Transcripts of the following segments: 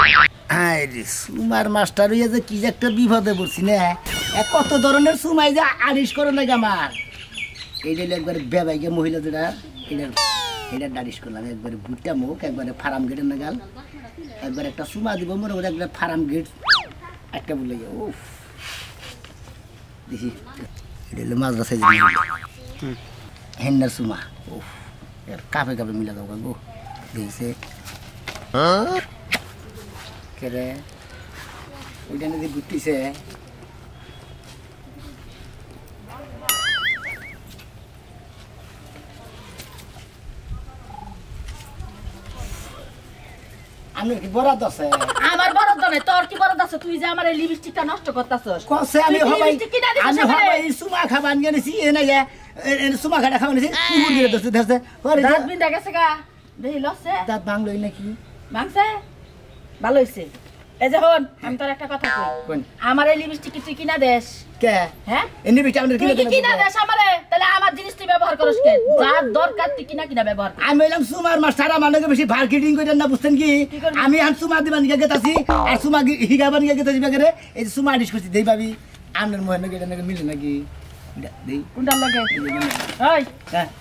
হায় রে সুমার মাস্টার হইয়া যে কি যে একটা বিপদে পড়ছি না কত ধরনের সুমাই যে আড়িস করে নাকি আমার এইটা একবার বেবাইকে মহিলা যেটা এটা ডারিস করলাম একবারে বুটটা মুখ একবারে ফার্ম গেটের নাগাল একবার একটা সুমা দিব মনে করে একবার ফার্ম গেট একটা বলে ও দেখি এটা হলো মাদ্রাসায় হেন্নার সুমা ও কাপে কাপে মিলা দাও গো দেখছে কেরে ওইটা নাকি বুটতিছে আমি কি বরাদ আছে আমার বরাদ নাই তোর কি বরাদ আছে তুই যে আমার এই লিপস্টিকটা নষ্ট করতাছস কসে আমি হবাই সুমা খাবান গেছি এ না সুমা খাটা খাবান গেছি কুকুর গিরে দছে দছে পরে দাঁত বিন্দা গেছে গা দেই লসে দাঁত ভাঙলই নাকি ভাঙছে ভালো হইছে এই যে হন আমি তোর একটা কথা কই আমার এই লিপস্টিক তুই কিনা দেশ কে হ্যাঁ এনি বিটা আমরা কিনা দেশ আমারে তাহলে আমার জিনিস তুই ব্যবহার করিস কে যার দরকার তুই কিনা ব্যবহার কর আমি এলাম সুমার মাস্টার আমাকে বেশি মার্কেটিং কইতেন না বুঝছেন কি আমি আন সুমা দিবান গিয়ে গেতাছি আর সুমা হিগাবান গিয়ে গেতাছি বাগরে এই সুমা ডিস করছি দেই ভাবি আমনের মনে গেটা নাকি মিলে নাকি দেই কোনটা লাগে ওই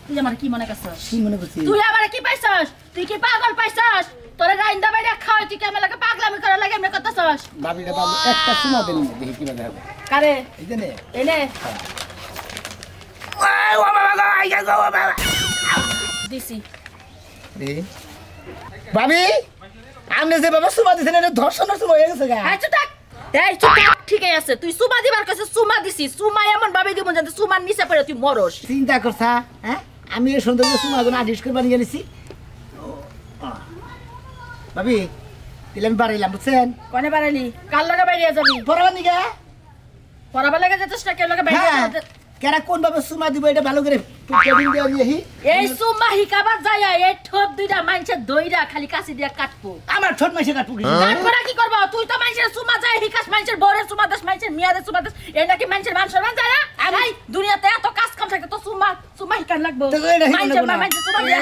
তুই আমার কি মনে করছস কি মনে করছিস তুই আমারে কি পাইছস তুই কি পাগল পাইছস তোরে রাইন্দা বাইরে খাওয়াই তুই কেমন লাগে পাগলামি করা লাগে এমনি করতেছস ভাবিটা বাবু একটা সুমা দেন দেখি কি ভাবে হবে কারে এই যে নে এনে ওই ও বাবা গো আইয়া গো বাবা দিছি রে ভাবি আমনে যে বাবা সুমা দিছেন এটা ধর্ষণের সময় হয়ে গেছে গা এই চুপ এই চুপ ঠিকই আছে তুই সুমা দিবার কাছে সুমা দিছি সুমা এমন ভাবে দিব জানতে সুমার নিচে পড়ে তুই মরস চিন্তা করছা হ্যাঁ আমি এই সৌন্দর্য সুমা গুলো আডিস করে বানিয়ে গেছি ভাবি তাহলে আমি বাড়াইলাম বুঝছেন কোনে বাড়ালি কাল লাগা বাইরে যাবি পড়াবার নিকে পড়াবার লাগা যেতেছ না কেউ লাগা বাইরে কেরা কোন ভাবে সুমা দিব এটা ভালো করে ট্রেনিং দেওয়া দিয়েহি এই সুমা হিকাবার যায় এই ঠোপ দুইটা মাইনছে দইরা খালি কাছি দিয়া কাটবো আমার ছোট মাইসে কাটবো কি তারপরে কি করব তুই তো মাইনছের সুমা যায় হিকাস মাইনছের বরের সুমা দাস মাইনছের মিয়াদের সুমা দাস এই নাকি মাইনছের মান সম্মান যায় না এই দুনিয়াতে এত কাজ কাম থাকে তো সুমা হিকার লাগবো মাইনছের সুমা দিয়া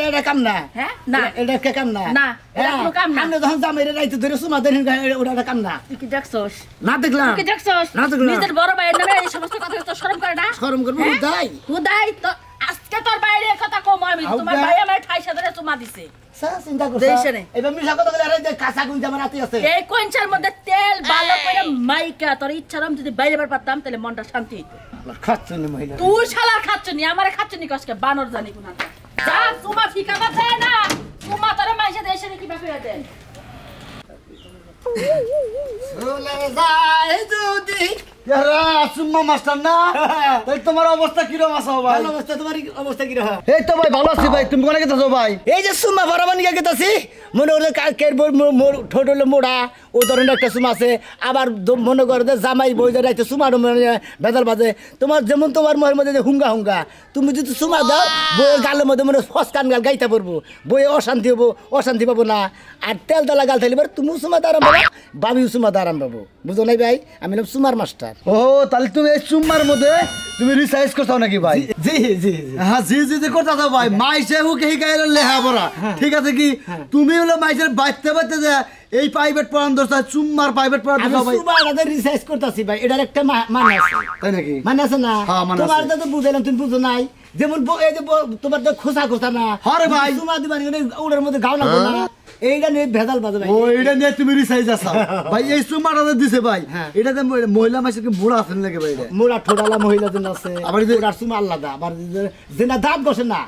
এটা কাম না হ্যাঁ না এটা কে কাম না না এটা কোনো কাম না আমি যখন জামাইরে রাইতে ধরে সুমা দেন ওটা কাম না তুই কি দেখছস না দেখলাম তুই কি দেখছস না দেখলাম নিজের বড় ভাইয়ের নামে এই সমস্ত কথা তো শরম করে না শরম করব হুদাই হুদাই তো আজকে তোর বাইরে কথা কম আমি তোমার ভাই আমার 28 ধরে চুমা দিছে চিন্তা করছ এবার মিশা কথা বলে আরে কাঁচা গুণ যেমন আতি আছে এই কোইনচার মধ্যে তেল ভালো করে মাইকা তোর ইচ্ছারম যদি বাইরে বার পারতাম তাহলে মনটা শান্তি হইতো খাচ্ছনি মহিলা তুই শালা খাচ্ছনি আমারে খাচ্ছনি কসকে বানর জানি কোন যা চুমা ফিকাবা যায় না চুমা তোরে মাইসে দেশে কি বাকি দেন চলে যায় যদি ইয়ারা সুম্মা মাস্টার না তাই তোমার অবস্থা কি রকম আছে ভাই ভালো অবস্থা তোমার অবস্থা কি রকম এই তো ভাই ভালো আছি ভাই তুমি কোনে গেছো ভাই এই যে সুমা বরাবর নিয়ে গেতাছি মনে হলো কাকের ঠোঁট হলো মোড়া ও ধরনের একটা সুমা আছে আবার মনে করো যে জামাই বই রাইতে সুমার বেদাল বাজে তোমার যেমন তোমার মনের মধ্যে হুঙ্গা হুঙ্গা তুমি যদি সুমা দাও বইয়ের গালের মধ্যে মনে ফসকান গাল গাইতে পারবো বইয়ে অশান্তি হবো অশান্তি পাবো না আর তেল তেলা গাল থাকলে তুমি সুমা দাঁড়াম পাবো বাবিও সুমা দাঁড়াম পাবো বুঝো নাই ভাই আমি সুমার মাস্টার ও তাহলে তুমি এই সুম্মার মধ্যে তুমি রিসার্চ করছো নাকি ভাই জি জি হ্যাঁ জি করতেছো ভাই মাইসে হুকে হিকাইলে লেহা পড়া ঠিক আছে কি তুমি হলো মাইসের বাইতে বাইতে যে এই প্রাইভেট পড়ান দোস্ত চুম্মার প্রাইভেট পড়ান আমি সুমার রিসার্চ করতেছি ভাই এটার একটা মানে আছে তাই নাকি মানে আছে না হ্যাঁ মানে তোমার তো বুঝাইলাম তুমি বুঝো নাই যেমন এই যে তোমার তো খোসা খোসা না আরে ভাই সুমা দিবানি ওটার মধ্যে গাও লাগবে না এইটা নিয়ে ভেজাল বাজে ভাই ও এটা নিয়ে তুমি রিসার্চ আছো ভাই এই সুম্মাটা দিছে ভাই এটাতে মহিলা মাইসের মোড়া আছে নাকি ভাই এটা মোড়া ঠোঁটালা মহিলা দিন আছে আবার ওটার সুমা আলাদা আবার যেটা দাঁত বসে না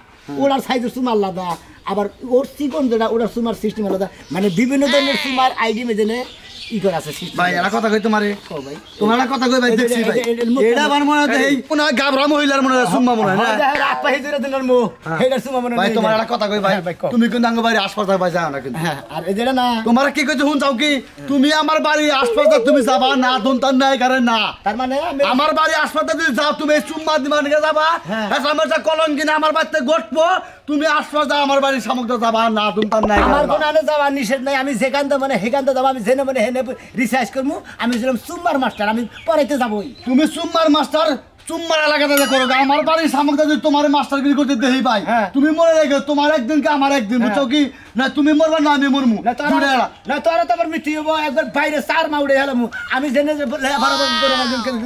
ওটার সাইজের সুমা আলাদা আবার ওর চিকন যেটা ওটার সুমার সিস্টেম আলাদা মানে বিভিন্ন ধরনের সুমার আইডি মেজেনে ই করে আছে ভাই এরা কথা কই তোমারে কও ভাই তোমার কথা কই ভাই দেখছি ভাই এটা বার মনে হয় এই কোন গাবরা মহিলার মনে হয় সুম্মা মনে হয় না রাত পাহি ধরে দিনের মো এটা সুমা মনে ভাই তোমার একটা কথা কই ভাই তুমি কিন্তু আঙ্গ বাড়ি আশপাশ ভাই যাও না কিন্তু হ্যাঁ আর যেটা না তোমার কি কইতে শুন চাও কি তুমি আমার বাড়ি আশপাশ তুমি যাবা না দন্তান নাই কারণ না তার মানে আমার বাড়ি আশপাশ যদি যাও তুমি সুম্মা দিবা নিকে যাবা হ্যাঁ আমার যা কলঙ্কি না আমার বাড়িতে গটবো তুমি আশপাশ যাও আমার বাড়ির সামগ্রী যাবা না দন্তান নাই আমার কোন আনে যাওয়া নিষেধ নাই আমি যেখানতে মানে হেখানতে যাবো আমি জেনে মানে হেনে রিসার্চ করবো আমি ছিলাম সুম্মার মাস্টার আমি পড়াইতে যাবোই তুমি সুম্মার মাস্টার চুম্মার এলাকাতে করো আমার বাড়ির সামগ্রী যদি তোমার মাস্টারগিরি করতে দেই ভাই তুমি মনে রেখো তোমার একদিন কে আমার একদিন বুঝছো কি না তুমি মরবা না আমি মরমু না তোরা জুড়ে এলা। না তোরা তো আমার মৃত্যু হবো একবার বাইরে চার মা উড়ে গেলাম আমি জেনে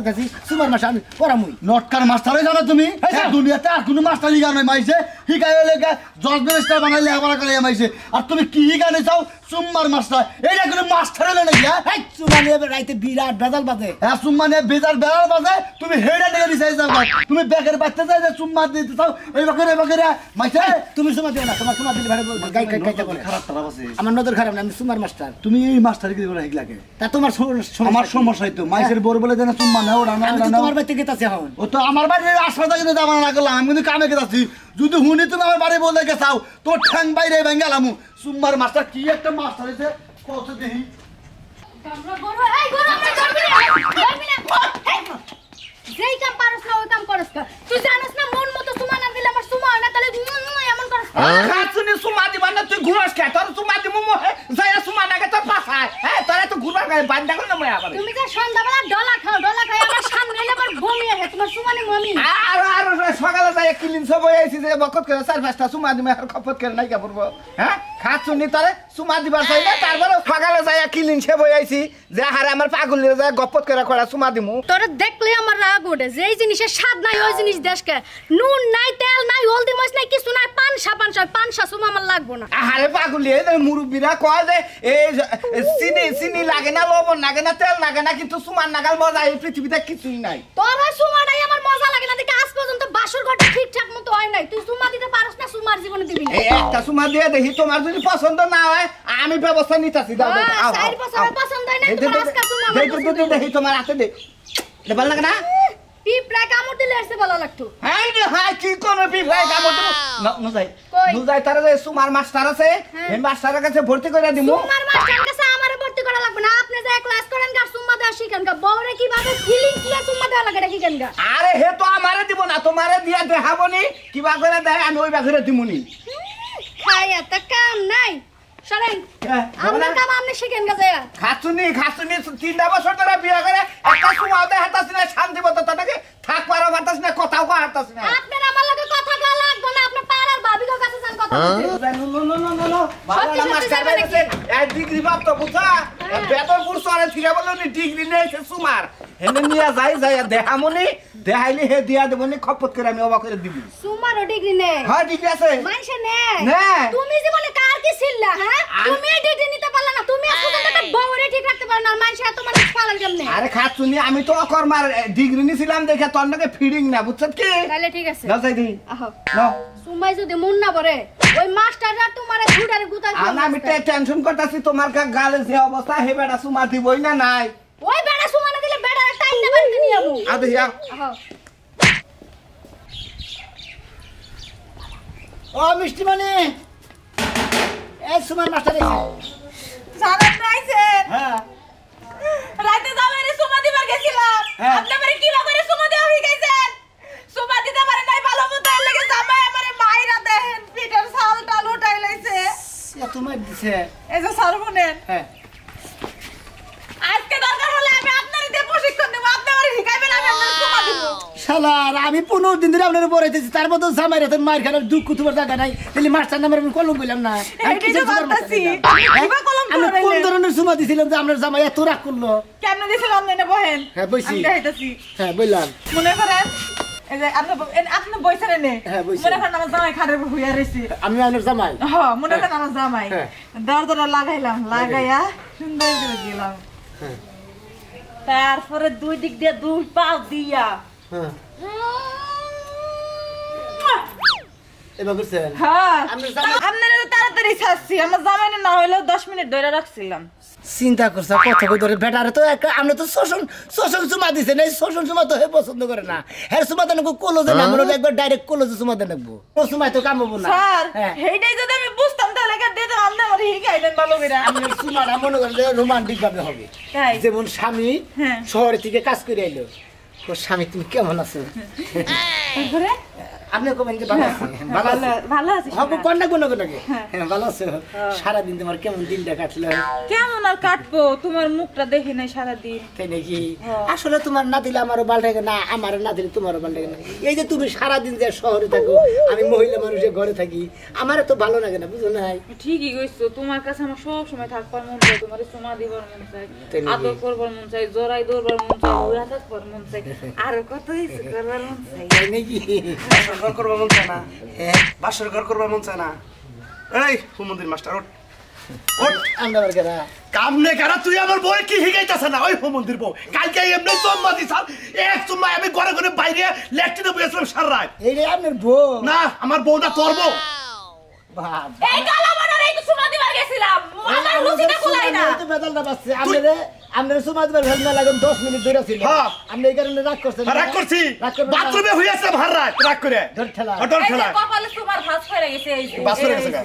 কাছে সুমার মাসে আমি পড়ামুই নটকার মাস্টারই জানো তুমি হ্যাঁ, এই দুনিয়াতে আর কোনো মাস্টার হিগা নাই মাইছে হিগাই হলে জজ ব্যারিস্টার বানাই লেখাপড়া করে মাইছে আর তুমি কি হিগানে চাও চুম্মার মাস্টার এইটা কোনো মাস্টার হলে নাকি হ্যাঁ চুমা নিয়ে রাইতে বিরাট বেজাল বাজে হ্যাঁ চুম্মা নিয়ে বেজার বেড়ার বাজে তুমি হেডা নিয়ে দিছাই যাও তুমি বেকের বাচ্চা যাই যে চুম্মা দিতে চাও এই বাকেরে মাইছে তুমি সুমা দিও না তোমার সুমা দিলে ভাড়া গাই গাইতে বলে খারাপ খারাপ আছে আমার নজর খারাপ না আমি সুমার মাস্টার তুমি এই মাস্টার কি করে হিগলাকে তা তোমার আমার সমস্যা হইতো মাইসের বড় বলে দেনা চুম্মা নাও না আমি তো না তোমার বাড়িতে গেতাছি এখন ও তো আমার বাড়ির হাসপাতাল কিন্তু যাবো না করলাম আমি কিন্তু কামে গেছি যদি হুনি তুমি আমার বাড়ি বলে গেছাও তোর ঠ্যাং বাইরে ভেঙ্গালাম সুম্মার মাস্টার কি একটা মাস্টার হয়েছে কত দেখি গরু এই গরু আমরা ধরবি না যেই কাম পারছ না ওই কাম করছ তুই জানিস না মন মতো সুমা না দিলে আমার সুমা হয় না তাহলে এমন করছ খাচ্ছুনি সুমা দিবা না তুই ঘুরাস কে তোর সুমা দিমু মোহে যায়া সুমা নাগে তোর পাছায় হ্যাঁ তোরা তো ঘুরবার গায়ে বান্দা করে না মই আবার তুমি যে সন্ধ্যাবেলা ডলা খাই আমার সামনে এলে আবার বমি আসে তোমার সুমা নি মমি আর সকালে যাই কিলিন সব আইছি যে বকত করে চার পাঁচটা সুমা দিমে আর খপত করে নাই কাপড় হ্যাঁ খাচ্ছুনি তোরে সুমা দিবার চাই না তারপরে সকালে যাই কিলিন সব আইছি যে হারে আমার পাগল যায় গপত করে করা সুমা দিমু তোরে দেখলে আমার রাগ ওঠে যেই জিনিসের স্বাদ নাই ওই জিনিস দেশকে নুন নাই তেল নাই হলদি মরিচ নাই কিছু নাই পানসা সুমা আমার লাগবো না আরে পাগল এই মুরব্বীরা কয় যে এই চিনি লাগে না লবণ লাগে না তেল লাগে না কিন্তু সুমার নাগাল মজা এই পৃথিবীতে কিছুই নাই তোর ওই সুমাটাই আমার মজা লাগে না দেখে আজ পর্যন্ত বাসর ঘরটা ঠিকঠাক মতো হয় নাই তুই সুমা দিতে পারছ না সুমার জীবনে দিবি না এই একটা সুমা দিয়ে দেখি তোমার যদি পছন্দ না হয় আমি ব্যবস্থা নিতেছি দাও দাও আও, চার আও, বছরের আও। পছন্দ হয় না এই তোমার দে, আজকাল সুমা দে, দে, দে, দেখি তোমার হাতে দে এটা ভালো লাগে না পিঁপড়া কামড় দিলে এসে ভালো লাগতো হাই রে হাই কি কোন পিপাই কামড় দেবো ন যাই কই? নু যাই তারে যে সুমার মাস্টার আছে হ্যাঁ। এই মাস্টারের কাছে ভর্তি করে দিমু সুমার মাস্টার কাছে আমারে ভর্তি করা লাগবে না আপনি যে ক্লাস করেন গা সুমা দেওয়া শিখেন গা বউরে কিভাবে ফিলিং কি সুমা দেওয়া লাগে এটা শিখেন গা আরে হে তো আমারে দিব না তোমারে দিয়া দেখাবনি কিবা করে দেয় আমি ওই বাঘরে দিমুনি খাই এত কাম নাই সরেন হ্যাঁ, আপনার কাম আপনি শিখেন গা যায় খাচ্ছুনি 3 বছর ধরে বিয়ে করে একটা সুমা দেয় হাতাছি না শান্তি মতো তাকে থাক পারো হাতাছি না কথাও কো হাতাছি না আপনার আমার লাগে কথা গা লাগবে না আপনি পাড়ার ভাবির কাছে যান কথা বলতে সত্যি সত্যি যাবে নাকি? ডিগ্রি প্রাপ্ত বুঝা বেতনপুর শহরে থেকে বললো ডিগ্রি নিয়েছে সুমার হেনে নিয়ে যাই দেখামনি দেখাইলে হে দিয়া দেবনি খপত করে আমি অবাক করে দিবি সুমারও ডিগ্রি নেই হ্যাঁ ডিগ্রি আছে মাইসে নেই নেয়। তুমি জীবনে কার কি ছিল্লা হ্যাঁ তুমি ডিগ্রি নিতে পারলে না তুমি আজকে একটা বউরে ঠিক রাখতে পারো না মাইসে তোমার পালার কেমনে আরে খাচ্ছুনি আমি তো অকর্মার ডিগ্রি নিছিলাম দেখে তোর নাকি ফিডিং না বুঝছত কি তাহলে ঠিক আছে নাও যাই দি আহো নাও সুমাই যদি মন না পড়ে ওই মাস্টাররা তোমারে ছুটারে গুতা আমি টেনশন করতেছি তোমার গালে যে অবস্থা হে বেটা সুমা দিবই না নাই ওই বেড়া সুমানা দিলে বেড়ারে টাইম না বাড়িতে নিয়ে আমু আদে ইয়া আহো ও মিষ্টি মানে এ সুমার মাস্টার এসে সারাত রাইছেন হ্যাঁ রাতে জামাইরে সুমা দিবার গেছিলাম হ্যাঁ। আপনি আমারে কি করে সুমা দেওয়া হই গেছেন সুমা দিতে পারে নাই ভালো মতো এর লাগে জামাই আমারে মাইরা দেন পিটার সাল টাল উঠাই লাইছে এ তোমার দিছে এই যে সর্বনেন হ্যাঁ আজকে দরকার হলে আমি আপনারই দিয়ে প্রশিক্ষণ দেব আপনি আমারে শিখাইবেন আমি আপনার সুমা দিব শালার আমি 15 দিন ধরে আপনার পড়াইতেছি তার মতো জামাই রাতে মার খেলার দুঃখ তোমার জায়গা নাই তাহলে মাস্টার নামের আমি কলম বললাম না আমি এইটাই কিসের তো সুমার মাস্টার ভাবতাছি। দিলাম? কিবা কলম আমি করে কোন রাখলেন? ধরনের সুমা দিছিলাম যে আপনার জামাই এত রাগ করলো কেমনে দিছিলাম না বহেন হ্যাঁ, বইছি। আমি দেখাইতাছি হ্যাঁ বললাম মনে করেন এই যে আপনি বইছেন নে হ্যাঁ, বইছি। মনে করেন আমার জামাই খাটের উপর হুইয়া রইছে আমি আপনার জামাই হ্যাঁ মনে করেন আমার জামাই হ্যাঁ। দরজাটা লাগাইলাম লাগাইয়া সুন্দর করে গেলাম হ্যাঁ। তারপরে দুই দিক দিয়ে দুই পা দিয়া হ্যাঁ এবার করছেন হ্যাঁ আপনার জামাই- আপনারা তো তাড়াতাড়ি ছাড়ছি আমার জামাই না হইলেও 10 মিনিট ধরে রাখছিলাম চিন্তা করছে কত ধরে বেটারে তো আমরা তো শোষণ সুমা দিছে না এই শোষণ সুমা তো হে পছন্দ করে না হ্যাঁ সুমা তো নাকো কলজে না আমরা একবার ডাইরেক্ট কলজে সুমা দেন নাকবো ও সুমাই তো কামবো না স্যার হ্যাঁ এইটাই যদি আমি বুঝতাম তাহলে কে দিতে আমনে আমার হিগাইলেন ভালো করে আমি সুমাটা মনে করেন যে রোমান্টিক ভাবে হবে তাই যেমন স্বামী হ্যাঁ। শহরে থেকে কাজ করে আইলো ও স্বামী তুমি কেমন আছো তারপরে আপনি কমেন যে ভালো আছি ভালো আছি ভালো আছি হবো কন্যা কোন কোনকে হ্যাঁ ভালো আছো সারা দিন তোমার কেমন দিনটা কাটলো কেমন আর কাটবো তোমার মুখটা দেখি নাই সারাদিন তাই নাকি আসলে তোমার না দিলে আমারও ভালো লাগে না আমার না দিলে তোমারও ভালো লাগে না এই যে তুমি সারা দিন যে শহরে থাকো আমি মহিলা মানুষের ঘরে থাকি আমারও তো ভালো লাগে না বুঝো নাই ঠিকই কইছো তোমার কাছে আমার সব সময় থাকবার মন চাই তোমার চুমা দিবার মন চাই আদর করবার মন চাই জড়াই ধরবার মন চাই উড়া থাকবার মন চাই আর কত কিছু করবার মন চাই তাই নাকি ঘর করবা মন চায় না বাসর ঘর করবা মন চায় না এই হুমন্দির মাস্টার ওঠ ওঠ আমরা আবার কেনা কামনে কারা তুই আমার বই কি হিগাইতাছ না ওই হুমন্দির বউ কালকে এমনি চম্মা দিছাল এক চম্মা আমি ঘরে ঘরে বাইরে লেট্রিনে বসেছিলাম সারা রাত এই যে আপনার বউ না আমার বউটা তোর বউ বাবা এই কালা বানারে এই তো চুমা দিবার গেছিলাম আমার রুচিটা কুলাই না তো বেদালটা বাসছে আপনারা সুমা দিবার ভেজনা লাগুন 10 মিনিট ধরে ছিল হ্যাঁ। আপনি এই কারণে রাগ করছেন রাগ করছি রাগ করবেন না। বাথরুমে হইয়াছে ভার রাত রাগ করে ধর ঠেলা। ডর এই যে খেলা কপালে চুমার ভাঁজ ফেলে গেছে এই যে বাস করে গেছে গা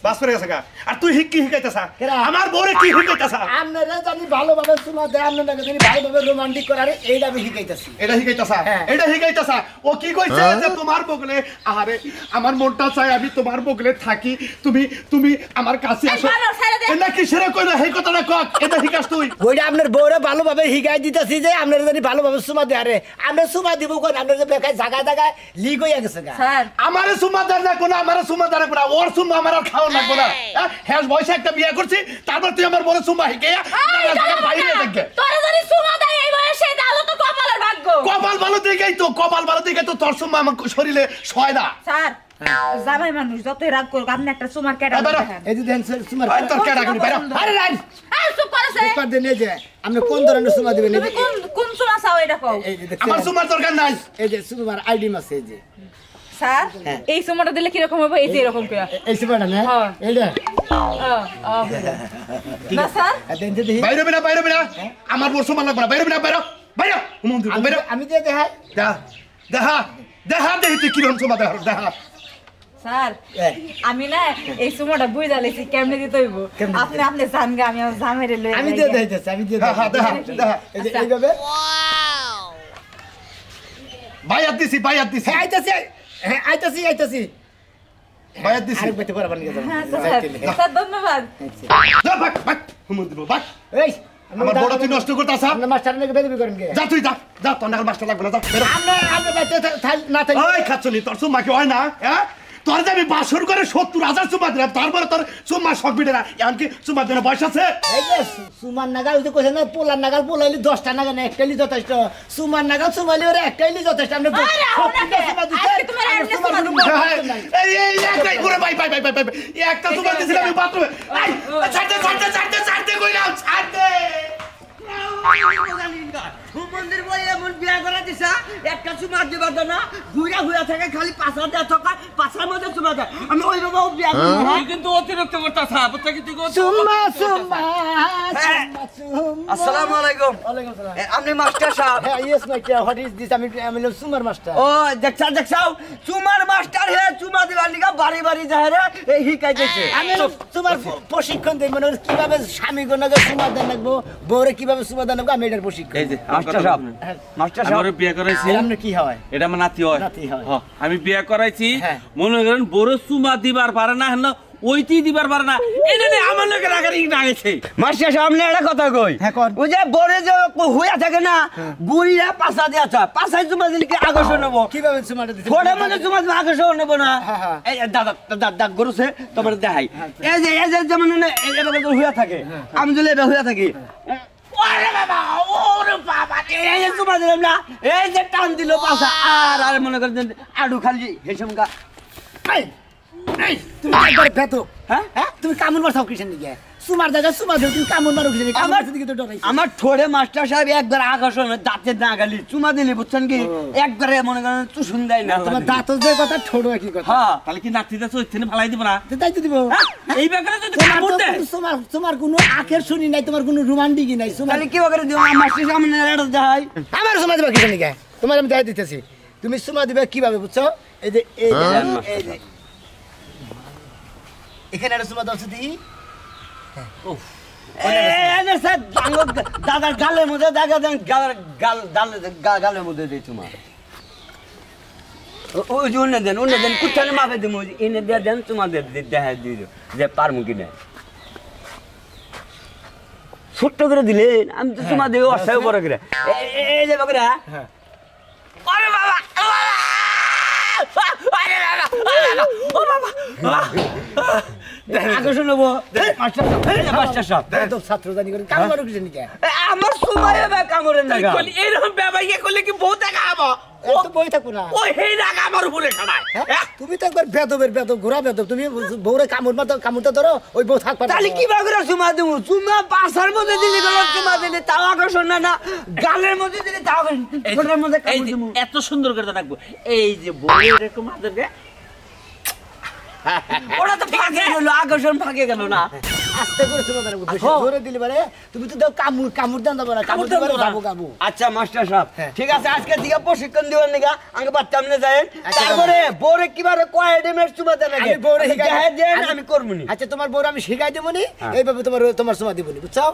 বাস করে গেছে গা আর তুই কি হিগাইতাছ কেরা? আমার বউরে কি হিগাইতাছ আপনারা জানি ভালোভাবে সুমা দেয় আপনারা জানি ভালোভাবে রোমান্টিক করারে এইটা আমি শিখাইতেছি এটা হিগাইতাছা হ্যাঁ। এটা হিগাইতাছা ও কি কইছে যে তোমার বগলে আরে আমার মনটা চাই আমি তোমার বগলে থাকি তুমি তুমি আমার কাছে আসো ভালো, ছেড়ে দে। এটা কি সেরে কইলো এই কথাটা কক এটা হিগাস তুই ওইটা আপনার বউরে ভালোভাবে শিখাই দিতেছি যে আপনারা জানি ভালোভাবে সুমা দেয় আরে আমরা সুমা দিব কোন আপনারা যে বেকায় জায়গায় জায়গায় লিক হইয়া গেছে গা স্যার আমারে সুমা দার না কোন আমারে সুমা দার না ওর সুমা আমার আর খাওয়া লাগবে না হ্যাঁ বয়সে একটা বিয়ে করছি তারপর তুই আমার বলে সুমা হিগাইয়া বাইরে দেখে তোরা জানি চুমা দেয় এই বয়সে তাহলে তো কপালের ভাগ্য কপাল ভালো দিকেই তো কপাল ভালো দিকে তো তোর সুমা আমার শরীরে সয় না স্যার জামাই মানুষ যতই রাগ করুক আপনি একটা চুমার কেটে এবারে। দেখেন এই যে দেন সুমার আরে তোর কেডা করি বাইরে আরে রাইন এই চুপ করেছে পেপার দিয়ে নিয়ে যে আপনি কোন ধরনের সুমা দিবেন এই তুমি যে কোন চুমা চাও এটা কও এই যে দেখছেন? আমার সুমার দরকার নাই এই যে সুমার আইডি মাসে এই যে স্যার এই চুমাটা দিলে কিরকম হবে এই যে এরকম করে এই সুমাটা না হ্যাঁ। এইটা না স্যার দেন তো দেখি বাইরে বিনা বাইরে বিনা আমার বড় সুমা লাগবে না বাইরে বিনা বাইরে বাইরে হুমন্দির বাইরে আমি যে দেখাই দেখা দেখা দেখা দেখি তুই কিরকম সুমা দেখা দেখা স্যার আমি না এই চুমাটা বুঝ জ্বালাইছি কেমনে দিতে হইব কেমনে আপনি আপনি জানগা আমি আমার জামাইরে লই আমি দিয়ে দেখাইতেছি আমি দিয়ে হ্যাঁ হ্যাঁ দেখা দেখা এই যে এইভাবে বাইয়াত দিছি হ্যাঁ আইতাছি হ্যাঁ আইতাছি বাইয়াত দিছি আরেক বেতে পড়া বানিয়ে যাবো হ্যাঁ স্যার স্যার ধন্যবাদ যা ভাগ ভাগ হুমন্দির ভাগ এই আমার বড় তুই নষ্ট করতাছ আপনি মাস্টার নাকি বেদবি করেন কে যা তুই যা যা তোর নাগাল মাস্টার লাগবে না যা বেরো। আমরা বাইতে না থাকি ওই খাচ্ছনি তোর সুম্মা কি হয় না হ্যাঁ তোর যে আমি বাসর করে 70,000 সুম্মা দিলাম তারপরে তোর সুম্মা শখ বিটে না এমনকি সুম্মা দেওয়ার বয়স আছে এই যে সুমার নাগাল ওই যে কইছে না পোলার নাগাল পোলাইলি 10টা নাগাল না একটাইলি যথেষ্ট সুমার নাগাল সুমাইলি ওরে একটাইলি যথেষ্ট আপনি আরে, আপনাকে, আজকে তোমার এমনি সুমা দিব। এই এই একটাই করে bye bye bye bye bye এই একটা সুম্মা দিছিলাম আমি বাথরুমে এই ছাড়তে কইলাম ছাড়তে মন্দির বই এমন বিয়া করে দিছা একটা চুমা দিবার জন্য ঘুরা ঘুরা থাকে খালি পাশা দেওয়া থাকা পাশার মধ্যে চুমা দেয় আমি ওই রকম বিয়া করি কিন্তু অতিরিক্ত করতেছা বুঝতে কি সুমা সুমা হ্যাঁ। আসসালামু আলাইকুম ওয়ালাইকুম আসসালাম আপনি মাস্টার সাহেব হ্যাঁ yes my dear what is this আমি সুমার মাস্টার ও দেখছাও চুমার মাস্টার হে চুমা দিবার লিগা বাড়ি বাড়ি যায় রে এই হিকাই দিছে আমি তোমার প্রশিক্ষণ দেই মানে কিভাবে স্বামী গণকে সুমা দেন লাগবো বউরে কিভাবে সুমা দেন লাগবো আমি এটার প্রশিক্ষণ এই যে মাস্টার সাহেব মাস্টার সাহেব আমার বিয়ে করাইছি আমরা কি হয় এটা আমার নাতি হয় নাতি হয়। হ, আমি বিয়ে করাইছি হ্যাঁ। মনে করেন বড় সুমা দিবার পারে না হেন ওইটি দিবার পারে না এটা নিয়ে আমার লোকের আগে গেছে মাস্টার সাহেব আপনি একটা কথা কই হ্যাঁ, কন। ওই যে বড়ে যে হইয়া থাকে না বুড়িরা পাশা দিয়া চা পাশায় চুমা দিলে কি আকর্ষণ হবো কিভাবে সুমাটা দিতে ছোট মধ্যে চুমা দিলে আকর্ষণ নেবো না হ্যাঁ, হ্যাঁ। এই দাদা দাদা গরুছে তোমার দেখাই এই যে যেমন এভাবে হইয়া থাকে আমি যদি এভাবে হইয়া থাকি ওরে বাবা ওরে বাবা এই যে চুমা দিলাম না এই যে টান দিল পাশা আর মনে করেন আডু খালি হেসমকা এই, এই, তুমি একবার ভেতো হ্যাঁ? হ্যাঁ তুমি কামড় মারছাও কিসের দিকে সুমার জায়গা সুমা দেও তুমি কামড় মারো কিসের দিকে আমার আমার দিকে তো ডরাইছি আমার ঠোঁটে মাস্টার সাহেব একবার আকর্ষণ দাঁতে না গালি চুমা দিলি বুঝছেন কি একবারে মনে করেন চুষুন দেয় না তোমার দাঁত যে কথা ঠোড়ো কি কথা হ্যাঁ তাহলে কি নাতিটা চৈতন্য ফালাই দিব না তো তাই তো দিব এই ব্যাপারে যদি তোমার কাপড় তো দেয় তোমার তোমার কোনো আখের শুনি নাই তোমার কোনো রোমান্টিকই নাই সুমার তাহলে কি করে দিও মাস্টার সামনে রেডা যায় আমার সুমা দিবা কিসের দিকে তোমার আমি দেখাই দিতেছি তুমি সুমা দিবে কিভাবে বুঝছো এই যে এই যে এখানে একটা সুমা দাও দিই দাদার গালের মধ্যে দেখা দেন গালের মধ্যে দিই তোমার ওই যে অন্য দেন কোথায় মাপে দিব এনে দিয়ে দেন তোমাদের দেখা দিয়ে যে পারমু কিনা ছোট্ট করে দিলেন আমি তো তোমাদের অসহায় বড় করে এই যে বাবা আরে বাবা আকর্ষণ হবো মাস্টার সাহেব ছাত্র জানি করে কাম করো কিছু নিকে আমার সময় কামড়ের না এরকম ব্যবহার করলে কি বউ দেখা হবো এত বই থাকো না ওই হেই রাগ আমার উপরে খানায় তুমি তো একবার বেদব ঘোরা বেদব তুমি বউরে কামড়টা ধরো ওই বউ থাকবা তাহলে কি করে চুমা দেবো চুমা বাসার মধ্যে দিলে গেল চুমা দিলে তাও আকর্ষণ না গালের মধ্যে দিলে তাও ঠোঁটের মধ্যে এই যে এত সুন্দর করে রাখবো এই যে বউয়ের একটু মাথাতে ওরা তো ফাঁকে গেল আকর্ষণ ফাঁকে গেল না আস্তে করে চুমা দেবো ধরে দিলে পারে তুমি তো দাও কামড় দেন যাবো না কামড় দেবো যাবো আচ্ছা মাস্টার সাহেব ঠিক আছে আজকে থেকে প্রশিক্ষণ দিবেন নাকি আগে বাচ্চা আমনে যায়েন তারপরে বউরে কিভাবে কয় ডেমের চুমা দেন নাকি আমি বউরে শিখাই দেন আমি করব নি আচ্ছা তোমার বউরে আমি শিখাই দেবো নি এইভাবে তোমার চুমা দিব নি বুঝছো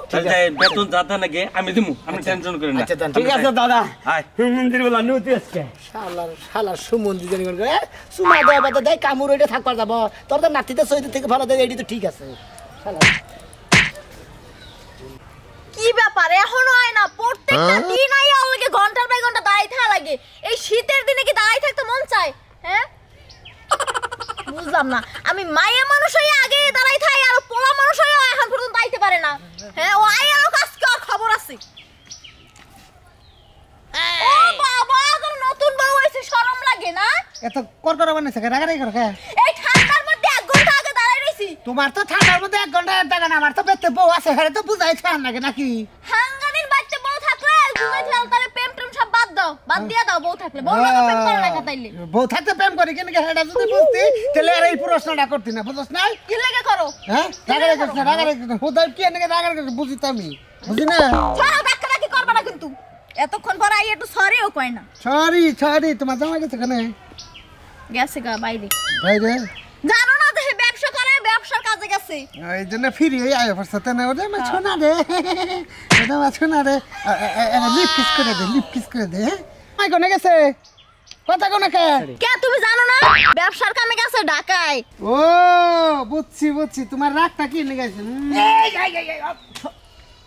বেতন যাতা নাকি আমি দিমু আপনি টেনশন করেন না আচ্ছা ঠিক আছে দাদা আয় মন্দির বলা নতি আজকে শালার সুমন্দি জানি করে চুমা দেওয়া বাদে দেয় কামড় ওইটা থাকবার যাবো তোর তো নাতিতে সৈদ থেকে ভালো দেয় এটি তো ঠিক আছে কি ব্যাপার এখনো হয় না প্রত্যেকটা দিন আইয়া লাগে ঘন্টার পর ঘন্টা দাঁড়াই থাকা লাগে এই শীতের দিনে কি দাঁড়াই থাকতে মন চায় হ্যাঁ বুঝলাম না আমি মায়া মানুষ হয়ে আগে দাঁড়াই থাই আর পোলা মানুষ হয়ে এখন পর্যন্ত আইতে পারে না হ্যাঁ ও আইয়ারও কাজ কর খবর আছে ও বাবা তোর নতুন বউ হইছে শরম লাগে না এত করকর বানাইছে রাগারাগি করে এই ঠান্ডার মধ্যে 1 ঘন্টা আগে দাঁড়াই রইছি তোমার তো ঠান্ডার মধ্যে 1 ঘন্টা টাকা না আমার তো বেতে বউ আছে হেরে তো বুঝাই ছান লাগে নাকি হাঙ্গাদিন বাচ্চা বউ থাকলে ঘুমাই খেল তাহলে প্রেম সব বাদ দিয়ে দাও বউ থাকলে বউ লাগে প্রেম করে না তাইলে বউ থাকতে প্রেম করি কেন হেডা যদি বুঝতি তাহলে আর এই প্রশ্নটা করতি না বুঝছ না কি লাগে করো হ্যাঁ রাগারাগি করছ হুদাই কি এনে রাগারাগি বুঝি তো আমি বুঝি না ছাড়া ডাক্তার কি করবা না কিন্তু এতক্ষণ পর আই একটু সরিও কয় না সরি তোমার জামাই গেছে কেন গেছে গা বাইরে বাইরে জানো না যে ব্যবসা করে ব্যবসার কাজে গেছে এই জন্য ফিরি এই আয় পড়ছে না ওরে মা ছোনা রে ওটা মা ছোনা রে লিপ কিস করে দে মাই কোনে গেছে কথা কোনে কে কে তুমি জানো না ব্যবসার কামে গেছে ঢাকায় ও বুঝছি তোমার রাগটা কি লেগেছে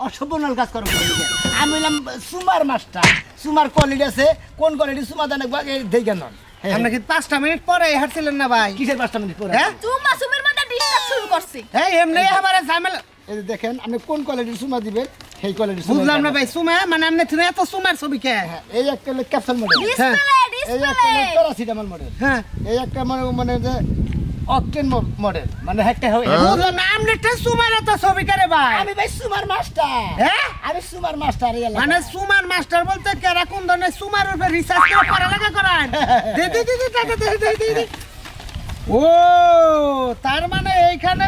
অসম্পূর্ণ কাজ করো আমি বললাম সুমার মাস্টার সুমার কোয়ালিটি আছে কোন কোয়ালিটি সুমা দেন একবার দেখে নন আমরা কি 5টা মিনিট পরে হাঁটছিলেন না ভাই কিসের 5টা মিনিট পরে হ্যাঁ চুমা সুমের মধ্যে ডিস্টার্ব শুরু করছে এই এমনি আমারে ঝামেলা এই যে দেখেন আপনি কোন কোয়ালিটির সুমা দিবেন সেই কোয়ালিটির বুঝলাম না ভাই সুমা মানে আপনি তুমি এত সুমার ছবি কে এই একটা ক্যাপসুল মডেল এই একটা প্যারাসিটামল মডেল হ্যাঁ এই একটা মানে যে অকটেন মডেল মানে একটা বুঝলাম না আপনি তে সুমার এত ছবি কে ভাই আমি ভাই সুমার মাস্টার হ্যাঁ আমি সুমার মাস্টার মানে সুমার মাস্টার বলতে কেরা কোন ধরনের সুমার উপরে রিসার্চ করে পড়ালেখা করান দে ও তার মানে এইখানে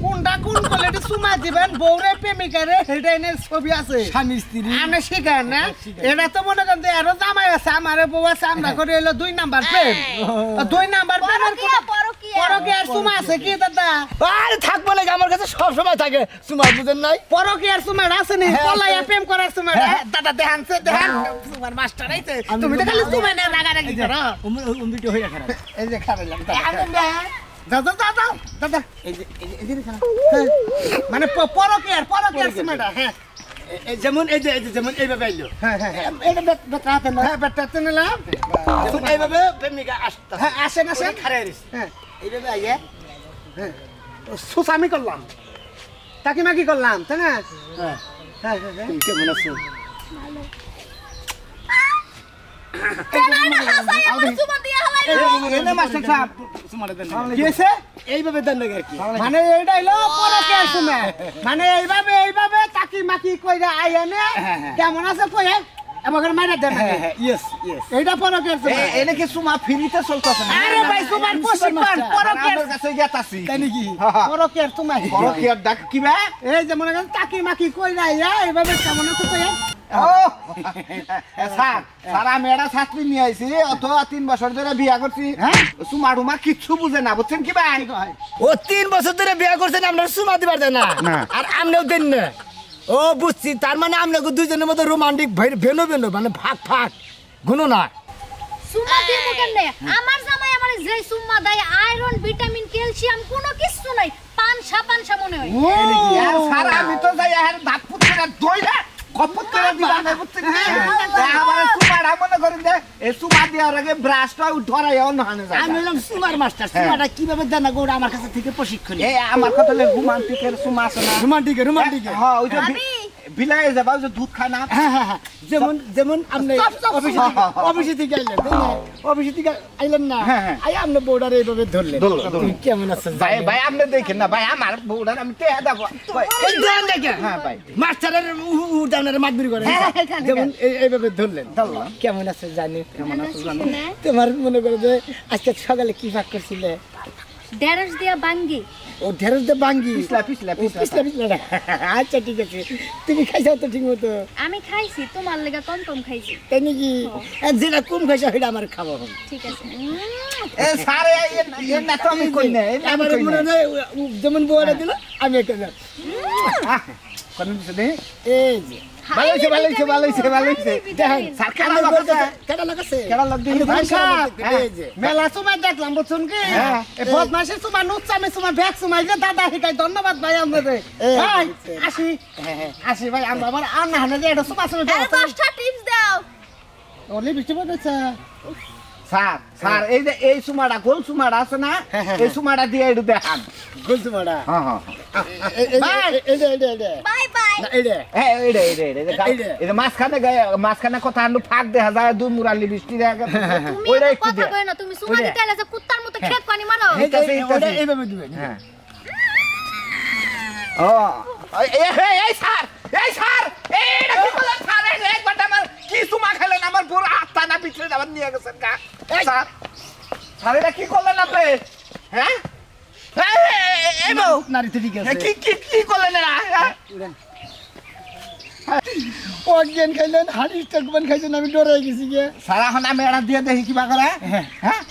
কোনটা কোন কোয়ালিটি সুমা দিবেন বউরে প্রেমিকারে হেডাইনের ছবি আছে স্বামী স্ত্রী আমি শিখাই না এটা তো মনে করেন যে আরো জামাই আছে আমারে বউ আছে আমরা করে এলো 2 নাম্বার প্রেম 2 নাম্বার প্রেমের কোনো পরকীয়ার সুমা আছে কি দাদা আরে থাকবো না আমার কাছে সব সময় থাকে সুমা বুঝেন নাই পরকীয়ার সুমা আছে নি পলাইয়া প্রেম করার সুমা দাদা দেখান সুমার মাস্টার আইছে তুমি তো খালি সুমা না রাগারাগি করো উম্বিটো হয়ে রাখা এই যে খারাপ দাদা এই যে মানে পরকীয়ার সুমাটা হ্যাঁ যেমন যেমন এইভাবে আইলো হ্যাঁ এটা বেটাতে না হ্যাঁ বেটাতে নিলাম এইভাবে প্রেমিকা আসতে হ্যাঁ আসেন খারে রিস হ্যাঁ এইভাবে আইয়ে হ্যাঁ সুসামি করলাম তাকি মাকি করলাম তাই না হ্যাঁ হ্যাঁ তুমি কেমন আছো এইভাবে দেন নাকি আর কি মানে এইটা হইলো পরকীয়ার সুমা মানে এইভাবে তাকি মাকি কইরা আইয়ানে কেমন আছে কই আমাদের মাইরা দেন ইয়েস এইটা পরকীয়ার সুমা এনে কি সুমা ফ্রিতে চলতেছে না আরে ভাই সুমার প্রশিক্ষণ পরকীয়ার আমার কাছে গেতাছি তাই নাকি পরকীয়ার সুমা পরকীয়ার ডাক কি বে এই যে মনে করেন তাকি মাকি কইরা আইয়া এইভাবে কেমন আছে কই স্যার আমি একটা ছাত্রী নিয়ে আইছি অথবা 3 বছর ধরে বিয়া করছি সুমা টুমা কিচ্ছু বুঝে না বুঝছেন কি ভাই ও 3 বছর ধরে বিয়ে করছেন আপনার সুমা দিবার দেন না আর আমনেও দেন না ও বুঝছি তার মানে আপনাকে দুইজনের মধ্যে রোমান্টিক ভেনো মানে ভাগ গুনো না সুম্মা দিব কেমনে আমার জামাই আমার যে সুম্মা দেয় আয়রন ভিটামিন ক্যালসিয়াম কোনো কিছু নাই পানসা মনে হয় আর সারা আমি তো যাই আর দাঁত পুতরা দইরা কপত করে দিবা না বুঝছিস আমার সুমাড়া মনে করেন যে এই সুমা দেওয়ার আগে ব্রাশটা ধরাই অন্য হানে যায় আমি বললাম সুমার মাস্টার সুমাটা কিভাবে দেনা গো আমার কাছে থেকে প্রশিক্ষণ এই আমার কথা হলো রোমান্টিকের সুমা আছে না রোমান্টিক হ্যাঁ ওই যে বিলাই যাবা যে দুধ খায় না হ্যাঁ যেমন আপনি অফিসে থেকে আইলেন অফিসে থেকে আইলেন না আই আপনি বউডার এইভাবে ধরলেন তুমি কেমন আছেন ভাই আপনি দেখেন না ভাই আমার বউডার আমি তে দেব এই দেন দেখে হ্যাঁ ভাই মাস্টারের উদানের মাতবরি করে যেমন এইভাবে ধরলেন কেমন আছে জানি কেমন আছে জানি তোমার মনে করে যে আজকে সকালে কি ভাগ করছিলে ঢেঁড়স দিয়া বাঙ্গি ও ঢেঁড়স দিয়ে বাঙ্গি পিছলা আচ্ছা ঠিক আছে তুমি খাইছো তো ঠিক মতো আমি খাইছি তোমার লেগা কম খাইছি তাই নাকি যেটা কম খাইছো সেটা আমার খাবো ঠিক আছে এ সারে এ না তো আমি কই না আমার মনে হয় যেমন বউরা দিল আমি একটা কোন দিছে দে এই যে ভালো হইছে দেখেন স্যার কেডা লাগাছে কেডা লাগাছে কেডা লাগ দিই ভাই সাহেব এই যে মেলা সময় দেখলাম বুঝছেন কি এই বদমাশের সময় নুচ্চামে সময় ব্যাগ সময় যে দাদা শিখাই ধন্যবাদ ভাই আমাদের ভাই আসি ভাই আমরা আমার আন্না হানে যে এটা সময় সময় আরে 10টা টিপস দাও ওলি বৃষ্টি পড়ছে স্যার এই যে এই সুমাড়া গোল সুমাড়া আছে না এই সুমাড়া দিয়ে একটু দেখান গোল সুমাড়া হ্যাঁ বাই বাই না এইটা এই মাঝখানে কথা আনু ফাঁক দেখা যায় দুই মুরালি বৃষ্টি দেখা তুমি ওইটা একটু কথা কই না তুমি সুমা দিতে আইলা যে কুত্তার মতো খেত পানি মারো ওটা এইভাবে দিবেন হ্যাঁ ও এই স্যার এইটা কি বলেন স্যার একবার আমার কি সুমা খেলেন আমার পুরো হাতটা না পিছলে আবার নিয়ে গেছেন কা স্যার এটা কি করলেন আপনি হ্যাঁ এই বউ নারীতে ঠিক আছে কি করলেন এরা অজ্ঞান খাইলেন হাড়ি স্টকমান খাইছেন আমি ডরে গেছি গে স্যার এখন আমি এটা দিয়ে দেখি কিবা করে হ্যাঁ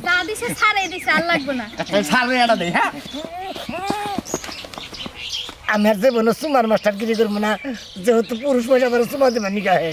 যা দিছে ছাড়ে দিছে আর লাগবে না স্যার এটা দেই হ্যাঁ আমি আর যে বলো সুমার মাস্টার গিরি করবো না যেহেতু পুরুষ পয়সা করে সুমা দেবেন নিকাহে